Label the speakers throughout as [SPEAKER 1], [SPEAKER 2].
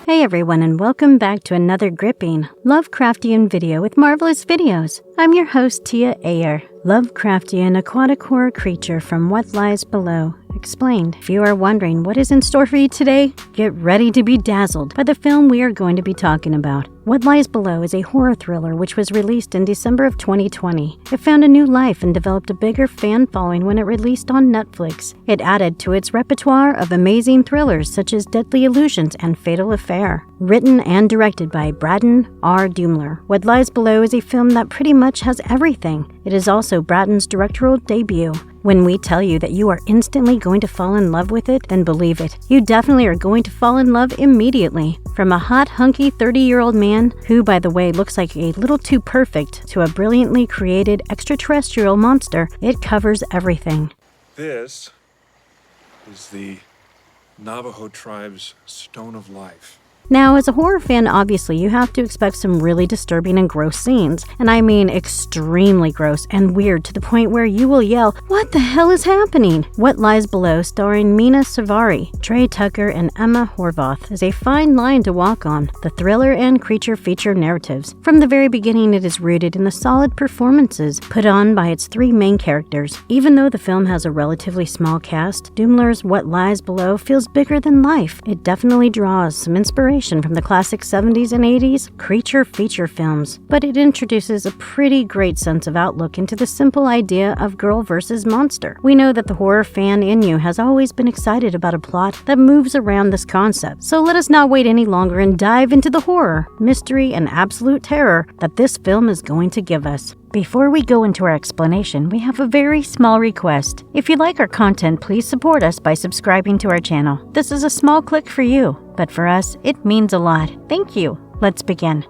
[SPEAKER 1] Hey everyone, and welcome back to another gripping Lovecraftian video with Marvelous Videos. I'm your host, Tia Ayer. Lovecraftian aquatic horror creature from What Lies Below Explained. If you are wondering what is in store for you today, get ready to be dazzled by the film we are going to be talking about. What Lies Below is a horror thriller which was released in December of 2020. It found a new life and developed a bigger fan following when it released on Netflix. It added to its repertoire of amazing thrillers such as Deadly Illusions and Fatal Affair. Written and directed by Braden R. Daimler, What Lies Below is a film that pretty much has everything. It is also Braden's directorial debut. When we tell you that you are instantly going to fall in love with it, then believe it. You definitely are going to fall in love immediately. From a hot, hunky 30-year-old man, who, by the way, looks like a little too perfect, to a brilliantly created extraterrestrial monster, it covers everything.
[SPEAKER 2] This is the Navajo tribe's Stone of Life.
[SPEAKER 1] Now, as a horror fan, obviously, you have to expect some really disturbing and gross scenes. And I mean extremely gross and weird to the point where you will yell, "What the hell is happening?" What Lies Below, starring Mena Suvari, Trey Tucker, and Emma Horvath, is a fine line to walk on. The thriller and creature feature narratives. From the very beginning, it is rooted in the solid performances put on by its three main characters. Even though the film has a relatively small cast, Daimler's What Lies Below feels bigger than life. It definitely draws some inspiration from the classic 70s and 80s creature feature films, but it introduces a pretty great sense of outlook into the simple idea of girl versus monster. We know that the horror fan in you has always been excited about a plot that moves around this concept, so let us not wait any longer and dive into the horror, mystery, and absolute terror that this film is going to give us. Before we go into our explanation, we have a very small request. If you like our content, please support us by subscribing to our channel. This is a small click for you, but for us, it means a lot. Thank you. Let's begin.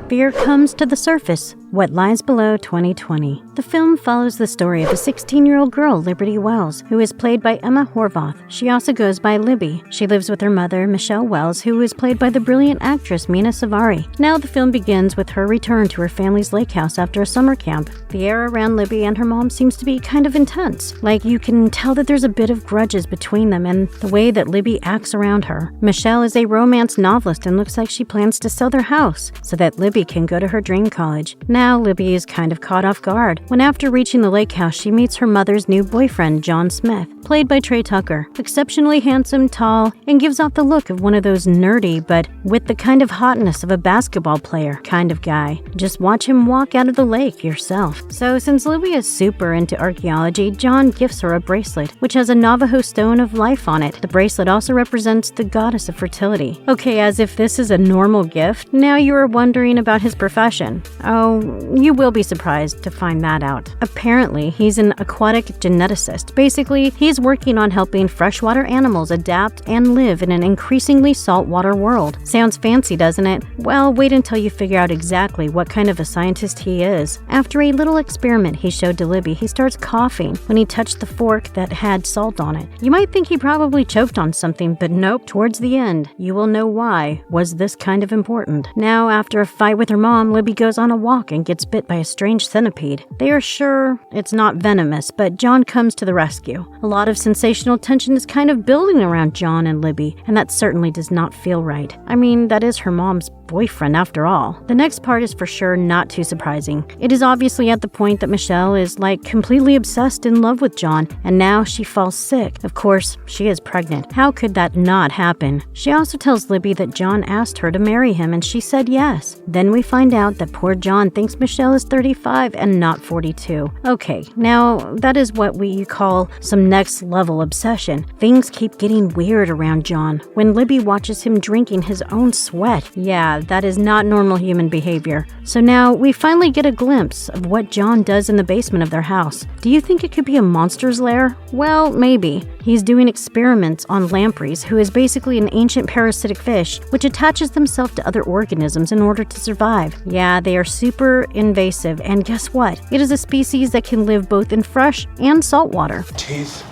[SPEAKER 1] Fear comes to the surface. What Lies Below 2020. The film follows the story of a 16-year-old girl, Liberty Wells, who is played by Emma Horvath. She also goes by Libby. She lives with her mother, Michelle Wells, who is played by the brilliant actress Mena Suvari. Now the film begins with her return to her family's lake house after a summer camp. The air around Libby and her mom seems to be kind of intense. Like, you can tell that there's a bit of grudges between them and the way that Libby acts around her. Michelle is a romance novelist and looks like she plans to sell their house so that Libby can go to her dream college. Now Libby is kind of caught off guard when, after reaching the lake house, she meets her mother's new boyfriend, John Smith, played by Trey Tucker. Exceptionally handsome, tall, and gives off the look of one of those nerdy but with the kind of hotness of a basketball player kind of guy. Just watch him walk out of the lake yourself. So since Libby is super into archaeology, John gifts her a bracelet which has a Navajo Stone of Life on it. The bracelet also represents the goddess of fertility. Okay, as if this is a normal gift, now you are wondering about his profession. Oh, you will be surprised to find that out. Apparently, he's an aquatic geneticist. Basically, he's working on helping freshwater animals adapt and live in an increasingly saltwater world. Sounds fancy, doesn't it? Well, wait until you figure out exactly what kind of a scientist he is. After a little experiment he showed to Libby, he starts coughing when he touched the fork that had salt on it. You might think he probably choked on something, but nope. Towards the end, you will know why was this kind of important. Now, after a fight with her mom, Libby goes on a walk and gets bit by a strange centipede. They are sure it's not venomous, but John comes to the rescue. A lot of sensational tension is kind of building around John and Libby, and that certainly does not feel right. I mean, that is her mom's boyfriend after all. The next part is for sure not too surprising. It is obviously at the point that Michelle is like completely obsessed in love with John, and now she falls sick. Of course, she is pregnant. How could that not happen? She also tells Libby that John asked her to marry him and she said yes. Then we find out that poor John thinks Michelle is 35 and not 42. Okay, now that is what we call some next level obsession. Things keep getting weird around John when Libby watches him drinking his own sweat. Yeah, that is not normal human behavior. So now we finally get a glimpse of what John does in the basement of their house. Do you think it could be a monster's lair? Well, maybe. He's doing experiments on lampreys, who is basically an ancient parasitic fish which attaches themselves to other organisms in order to survive. Yeah, they are super invasive, and guess what? It is a species that can live both in fresh and salt water.
[SPEAKER 2] Teeth,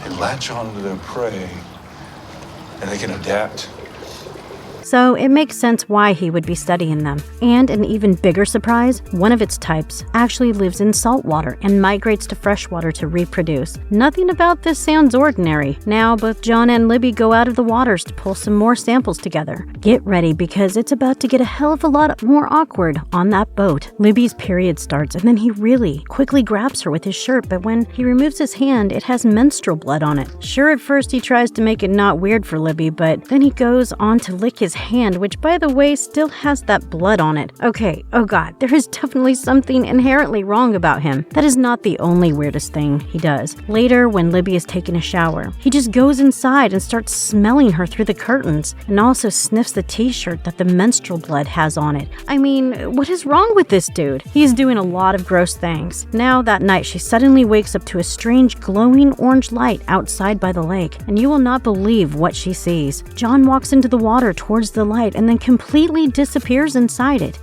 [SPEAKER 2] they latch onto their prey, and they can adapt.
[SPEAKER 1] so it makes sense why he would be studying them. And an even bigger surprise, one of its types actually lives in salt water and migrates to freshwater to reproduce. Nothing about this sounds ordinary. Now, both John and Libby go out of the waters to pull some more samples together. Get ready, because it's about to get a hell of a lot more awkward on that boat. Libby's period starts, and then he really quickly grabs her with his shirt, but when he removes his hand, it has menstrual blood on it. Sure, at first he tries to make it not weird for Libby, but then he goes on to lick his hand, which, by the way, still has that blood on it. Okay, oh god, there is definitely something inherently wrong about him. That is not the only weirdest thing he does. Later, when Libby is taking a shower, he just goes inside and starts smelling her through the curtains, and also sniffs the t-shirt that the menstrual blood has on it. I mean, what is wrong with this dude? He's doing a lot of gross things. Now, that night, she suddenly wakes up to a strange glowing orange light outside by the lake, and you will not believe what she sees. John walks into the water towards the light and then completely disappears inside it.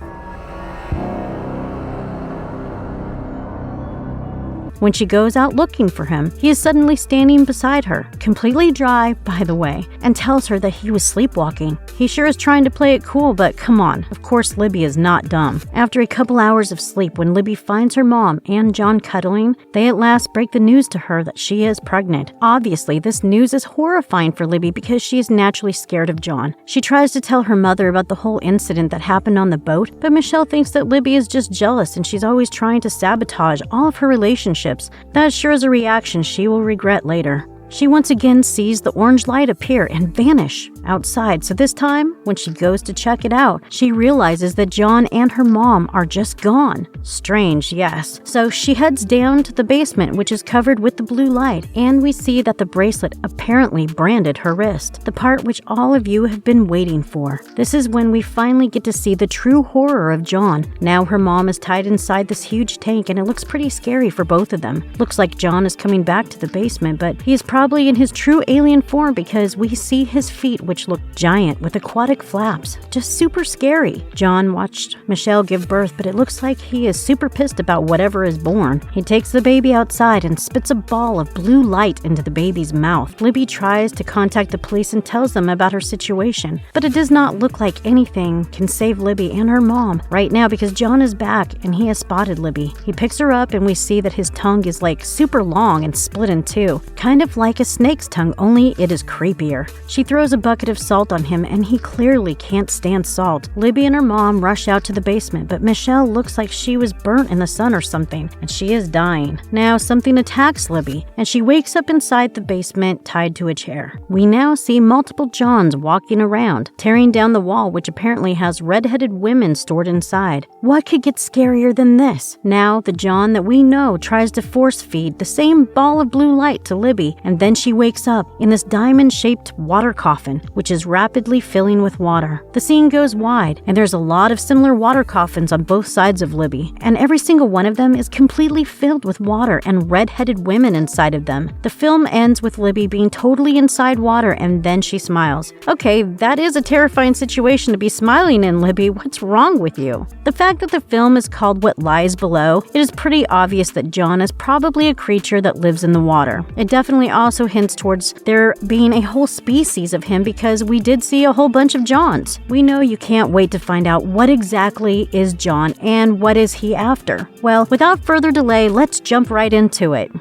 [SPEAKER 1] When she goes out looking for him, he is suddenly standing beside her, completely dry, by the way, and tells her that he was sleepwalking. He sure is trying to play it cool, but come on, of course Libby is not dumb. After a couple hours of sleep, when Libby finds her mom and John cuddling, they at last break the news to her that she is pregnant. Obviously, this news is horrifying for Libby because she is naturally scared of John. She tries to tell her mother about the whole incident that happened on the boat, but Michelle thinks that Libby is just jealous and she's always trying to sabotage all of her relationships. That sure is a reaction she will regret later. She once again sees the orange light appear and vanish outside, so this time, when she goes to check it out, she realizes that John and her mom are just gone. Strange, yes. So she heads down to the basement, which is covered with the blue light, and we see that the bracelet apparently branded her wrist, the part which all of you have been waiting for. This is when we finally get to see the true horror of John. Now her mom is tied inside this huge tank, and it looks pretty scary for both of them. Looks like John is coming back to the basement, but he is probably in his true alien form because we see his feet, which look giant with aquatic flaps. Just super scary. John watched Michelle give birth, but it looks like he is super pissed about whatever is born. He takes the baby outside and spits a ball of blue light into the baby's mouth. Libby tries to contact the police and tells them about her situation, but it does not look like anything can save Libby and her mom right now because John is back and he has spotted Libby. He picks her up and we see that his tongue is like super long and split in two, kind of like a snake's tongue, only it is creepier. She throws a bucket of salt on him and he clearly can't stand salt. Libby and her mom rush out to the basement, but Michelle looks like she was burnt in the sun or something, and she is dying. Now something attacks Libby, and she wakes up inside the basement tied to a chair. We now see multiple Johns walking around, tearing down the wall, which apparently has red-headed women stored inside. What could get scarier than this? Now the John that we know tries to force feed the same ball of blue light to Libby, and then she wakes up in this diamond-shaped water coffin, which is rapidly filling with water. The scene goes wide, and there's a lot of similar water coffins on both sides of Libby, and every single one of them is completely filled with water and red-headed women inside of them. The film ends with Libby being totally inside water, and then she smiles. Okay, that is a terrifying situation to be smiling in, Libby. What's wrong with you? The fact that the film is called What Lies Below, it is pretty obvious that John is probably a creature that lives in the water. It definitely also hints towards there being a whole species of him because we did see a whole bunch of Johns. We know you can't wait to find out what exactly is John and what is he after. Well, without further delay, let's jump right into it.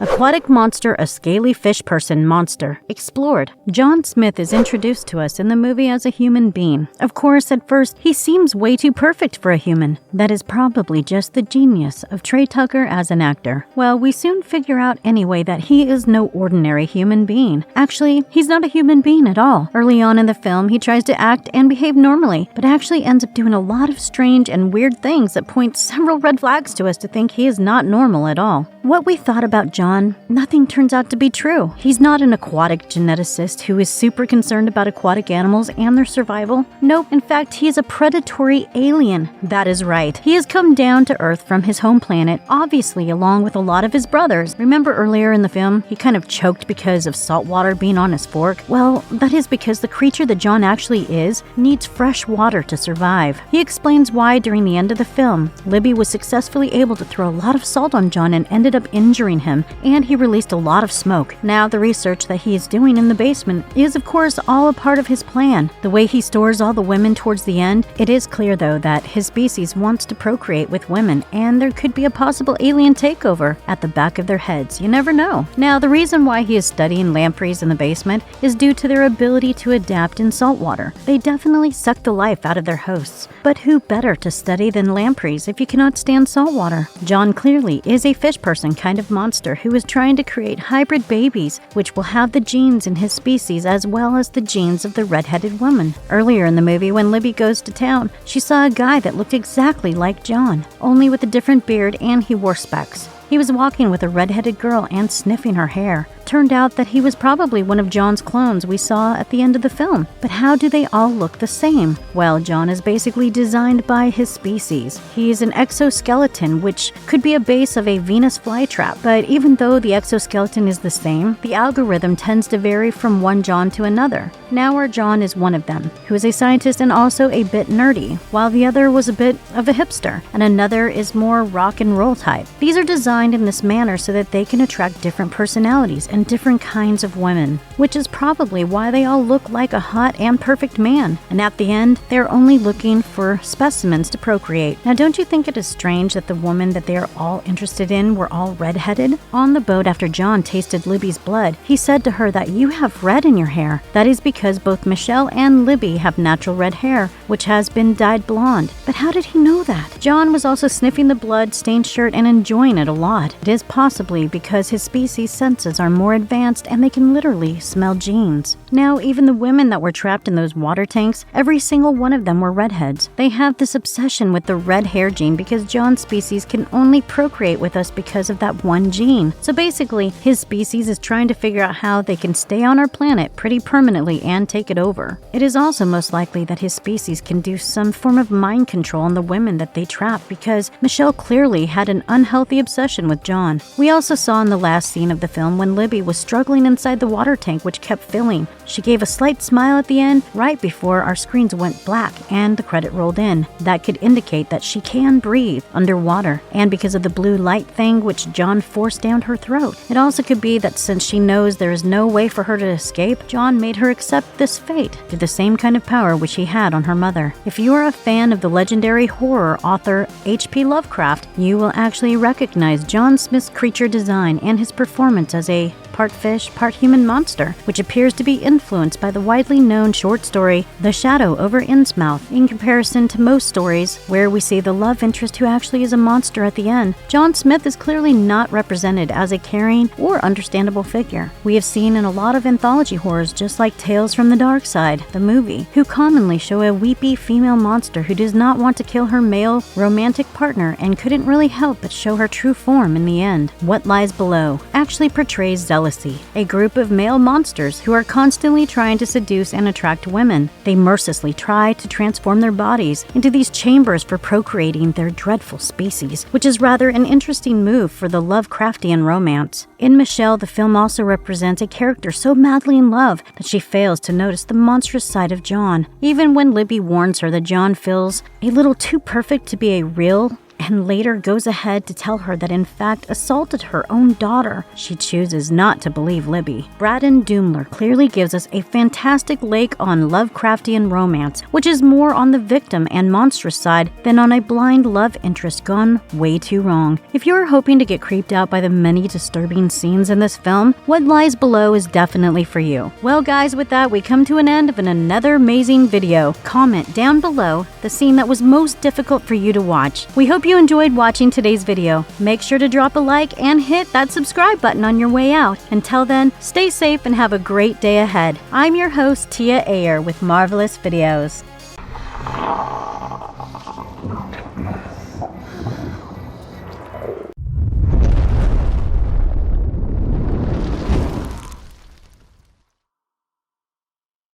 [SPEAKER 1] Aquatic monster, a scaly fish person monster. Explored. John Smith is introduced to us in the movie as a human being. Of course, at first, he seems way too perfect for a human. That is probably just the genius of Trey Tucker as an actor. Well, we soon figure out anyway that he is no ordinary human being. Actually, he's not a human being at all. Early on in the film, he tries to act and behave normally, but actually ends up doing a lot of strange and weird things that point several red flags to us to think he is not normal at all. What we thought about John, nothing turns out to be true. He's not an aquatic geneticist who is super concerned about aquatic animals and their survival. Nope, in fact, he is a predatory alien. That is right. He has come down to Earth from his home planet, obviously along with a lot of his brothers. Remember earlier in the film, he kind of choked because of salt water being on his fork? Well, that is because the creature that John actually is needs fresh water to survive. He explains why during the end of the film, Libby was successfully able to throw a lot of salt on John and ended up injuring him and he released a lot of smoke. Now, the research that he is doing in the basement is, of course, all a part of his plan. The way he stores all the women towards the end, it is clear, though, that his species wants to procreate with women, and there could be a possible alien takeover at the back of their heads. You never know. Now, the reason why he is studying lampreys in the basement is due to their ability to adapt in salt water. They definitely suck the life out of their hosts. But who better to study than lampreys if you cannot stand salt water? John clearly is a fish person kind of monster who is trying to create hybrid babies, which will have the genes in his species as well as the genes of the red-headed woman. Earlier in the movie, when Libby goes to town, she saw a guy that looked exactly like John, only with a different beard, and he wore specs. He was walking with a red-headed girl and sniffing her hair. Turned out that he was probably one of John's clones we saw at the end of the film. But how do they all look the same? Well, John is basically designed by his species. He's an exoskeleton, which could be a base of a Venus flytrap. But even though the exoskeleton is the same, the algorithm tends to vary from one John to another. Now our John is one of them, who is a scientist and also a bit nerdy, while the other was a bit of a hipster, and another is more rock and roll type. These are designed in this manner so that they can attract different personalities and different kinds of women, which is probably why they all look like a hot and perfect man. And at the end, they're only looking for specimens to procreate. Now, don't you think it is strange that the woman that they are all interested in were all red-headed? On the boat after John tasted Libby's blood, he said to her that you have red in your hair. That is because both Michelle and Libby have natural red hair, which has been dyed blonde. But how did he know that? John was also sniffing the blood-stained shirt and enjoying it a lot. It is possibly because his species' senses are more advanced and they can literally smell genes. Now, even the women that were trapped in those water tanks, every single one of them were redheads. They have this obsession with the red hair gene because John's species can only procreate with us because of that one gene. So basically, his species is trying to figure out how they can stay on our planet pretty permanently and take it over. It is also most likely that his species can do some form of mind control on the women that they trap because Michelle clearly had an unhealthy obsession with John. We also saw in the last scene of the film when Libby was struggling inside the water tank which kept filling. She gave a slight smile at the end right before our screens went black and the credit rolled in. That could indicate that she can breathe underwater, and because of the blue light thing which John forced down her throat. It also could be that since she knows there is no way for her to escape, John made her accept this fate through the same kind of power which he had on her mother. If you are a fan of the legendary horror author H.P. Lovecraft, you will actually recognize John Smith's creature design and his performance as a part fish, part human monster, which appears to be influenced by the widely known short story The Shadow over Innsmouth. In comparison to most stories where we see the love interest who actually is a monster at the end, John Smith is clearly not represented as a caring or understandable figure. We have seen in a lot of anthology horrors, just like Tales from the Dark Side, the movie, who commonly show a weepy female monster who does not want to kill her male romantic partner and couldn't really help but show her true form in the end. What Lies Below actually portrays Zealousy, a group of male monsters who are constantly trying to seduce and attract women. They mercilessly try to transform their bodies into these chambers for procreating their dreadful species, which is rather an interesting move for the Lovecraftian romance. In Michelle, the film also represents a character so madly in love that she fails to notice the monstrous side of John. Even when Libby warns her that John feels a little too perfect to be a real, and later goes ahead to tell her that in fact assaulted her own daughter, she chooses not to believe Libby. Braden Doomler clearly gives us a fantastic take on Lovecraftian romance, which is more on the victim and monstrous side than on a blind love interest gone way too wrong. If you are hoping to get creeped out by the many disturbing scenes in this film, What Lies Below is definitely for you. Well guys, with that we come to an end of another amazing video. Comment down below the scene that was most difficult for you to watch. We hope you enjoyed watching today's video. Make sure to drop a like and hit that subscribe button on your way out. Until then, stay safe and have a great day ahead. I'm your host, Tia Ayer with Marvelous Videos.